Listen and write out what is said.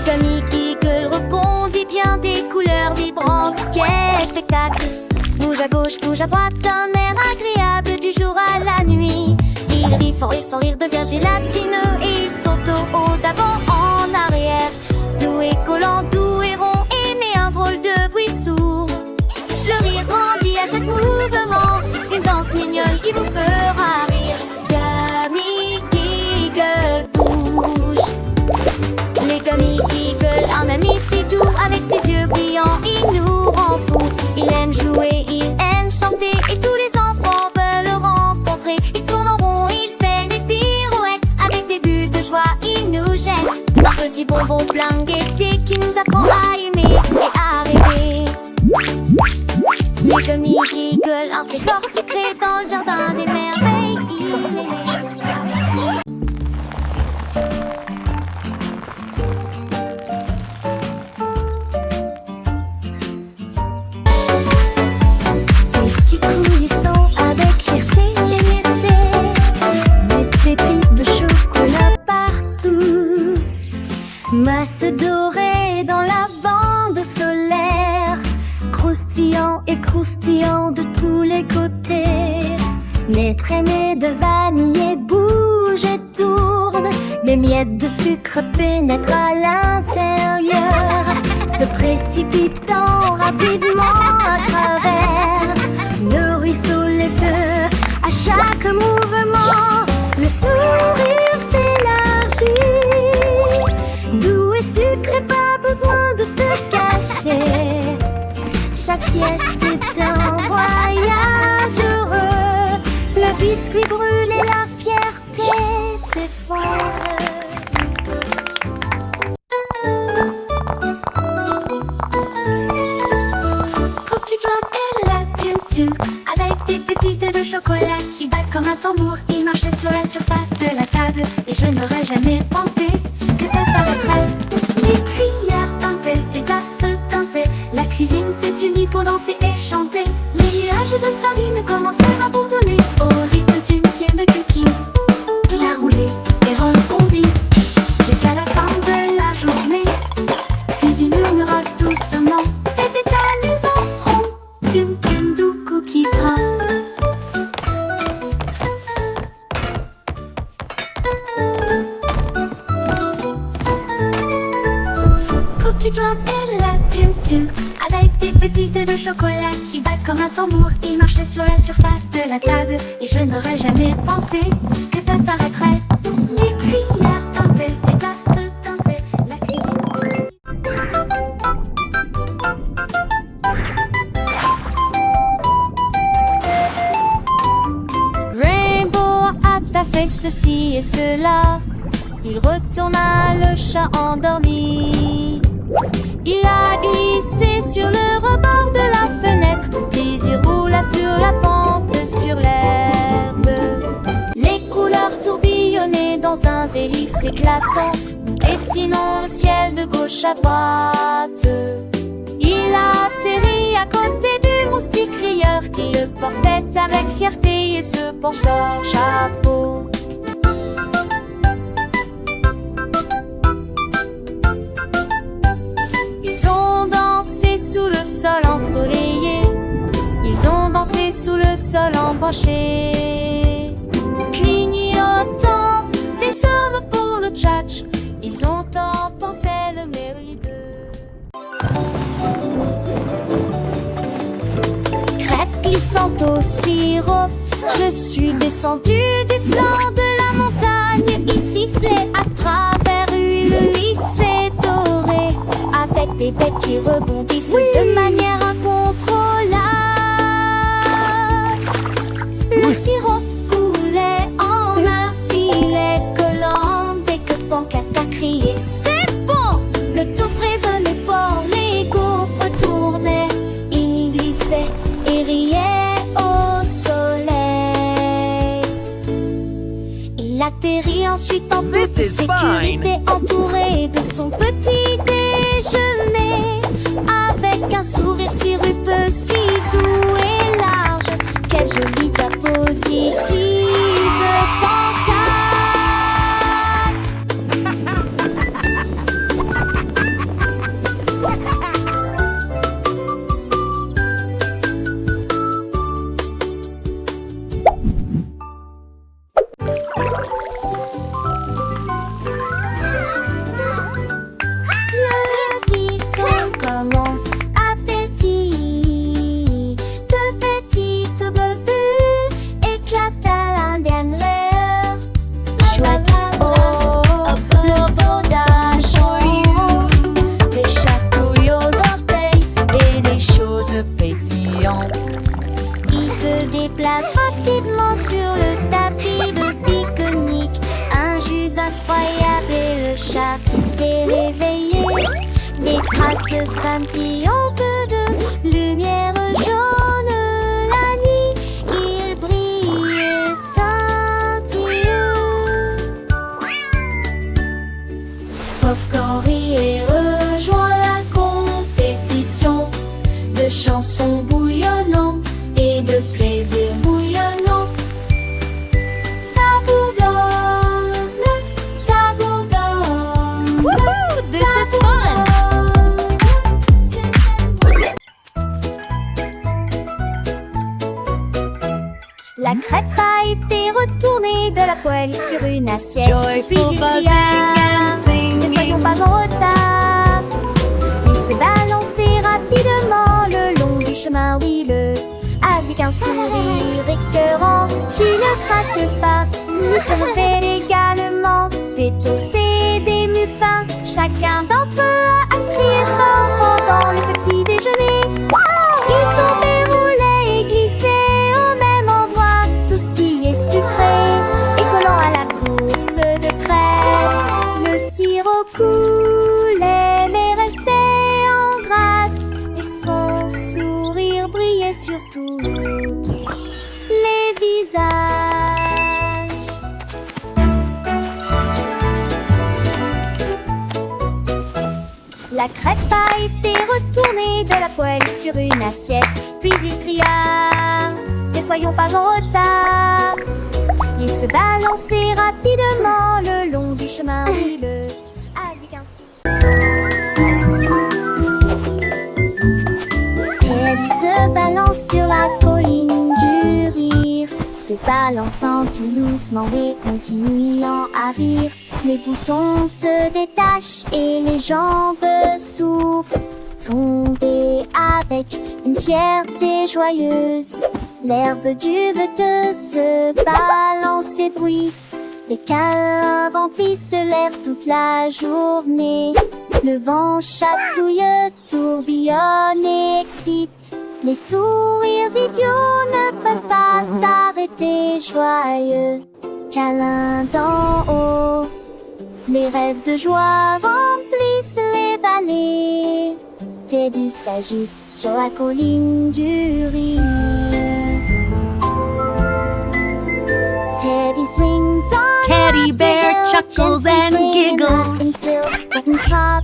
gummy eagle rebondit bien des couleurs vibrantes. Quel spectacle! Bouge à gauche, bouge à droite, un air agréable du jour à la nuit. Il rit fort et son rire devient gélatineux et il saute au haut d'avant en arrière. Doux et collant, doux et rond, émet un drôle de bruit sourd. Le rire grandit à chaque mouvement, une danse mignonne qui vous fera rire. Gummy Eagle bouge. Les Gummy Eagle, un ami si doux, avec ses yeux brillants, il nous rend fous. Il aime jouer, il aime chanter, et tous les enfants veulent le rencontrer. Il tourne en rond, il fait des pirouettes, avec des bulles de joie, il nous jette un petit bonbon plein de gaieté qui nous apprend à aimer et à rêver. Les Gummy Eagle, un trésor secret dans le jardin des merveilles. Des coulisses avec fierté et légèreté, des pépites de chocolat partout, masse dorée dans la bande solaire, croustillant et croustillant de tous les côtés. Les traînées de vanille bougent et tournent, les miettes de sucre pénètrent à l'intérieur, se précipitant rapidement à travers le ruisseau laiteux. À chaque mouvement, le sourire s'élargit, doux et sucré, pas besoin de se cacher. Chaque pièce est un voyage heureux, le biscuit brûle et la fierté s'effondre. Cookie Drop et la Tum-Tum, avec des pépites de chocolat qui battent comme un tambour. Ils marchaient sur la surface de la table, et je n'aurais jamais pensé que ça s'arrêterait. Les cuillères tintaient, les tasses tintaient, la cuisine s'est unie pour danser et chanter. Les nuages de farine commencèrent à bourdonner au rythme Tum-Tum de Cookie. Il a roulé et rebondi jusqu'à la fin de la journée, puis il murmura doucement: c'était amusant, rond, Tum-Tum doux Cookie Drop. Cookie Drop et la Tum-Tum, avec des pépites de chocolat qui battent comme un tambour. Ils marchaient sur la surface de la table, et je n'aurais jamais pensé que ça s'arrêterait. Les cuillères tintaient, les tasses tintaient, la cuisine. Rainbow a fait ceci et cela. Il retourna le chat endormi. Il a glissé sur le rebord de la fenêtre, puis il roula sur la pente sur l'herbe. Les couleurs tourbillonnaient dans un délice éclatant, et sinon le ciel de gauche à droite. Il a atterri à côté du moustique rieur qui le portait avec fierté et se pencha au chapeau. Ils ont dansé sous le sol ensoleillé, ils ont dansé sous le sol embranché, clignotant des cheveux pour le tchatch. Ils ont tant pensé le merveilleux. Crête glissante au sirop, je suis descendue du flanc de la montagne. Il sifflait à travers une lissée dorée, avec des bêtes qui rebondissent de manière incontrôlable. Le sirop coulait en un filet collant dès que Pancat a crié c'est bon. Le tout résonnait fort, les gaufres tournaient, il glissait et riait au soleil. Il atterrit ensuite en toute sécurité, entouré de son petit déjeuner, avec un sourire si rupeux, si doux et large. Quelle jolie diapositive, Pancat. ce scintillant peu de lumière jaune. La nuit, il brille et scintille. Popcorn rit et rejoint la compétition de chansons bouillonnantes et de plaisir bouillonnant. Ça bourdonne, ça bourdonne. Woohoo! This is fun! La crêpe a été retournée de la poêle sur une assiette. Puis il cria, ne soyons pas en retard. Il s'est balancé rapidement le long du chemin huileux, avec un sourire écœurant qui ne craque pas. Il se révèle également des tosses et des muffins. Chacun d'entre eux a crié fort pendant le petit déjeuner. Il tombait, roulait et glissait au même endroit. Tout ce qui est sucré et collant à la course de crêpes. Le sirop coulait mais restait en grâce, et son sourire brillait sur tous les visages. La crêpe a été retournée de la poêle sur une assiette. Puis il cria, ne soyons pas en retard. Il se balançait rapidement le long du chemin huileux, avec un Teddy se balance sur la colline du rire, se balançant tout doucement et continuant à rire. Les boutons se détachent et les jambes s'ouvrent, tomber avec une fierté joyeuse. L'herbe du veuteux se balance et bruisse. Les câlins remplissent l'air toute la journée. Le vent chatouille, tourbillonne et excite. Les sourires idiots ne peuvent pas s'arrêter, joyeux câlins d'en haut. Les rêves de joie remplissent les vallées. Teddy s'agite sur la colline du rire. Teddy swings on Teddy after bear hill, chuckles gently and swinging giggles. back and still, getting top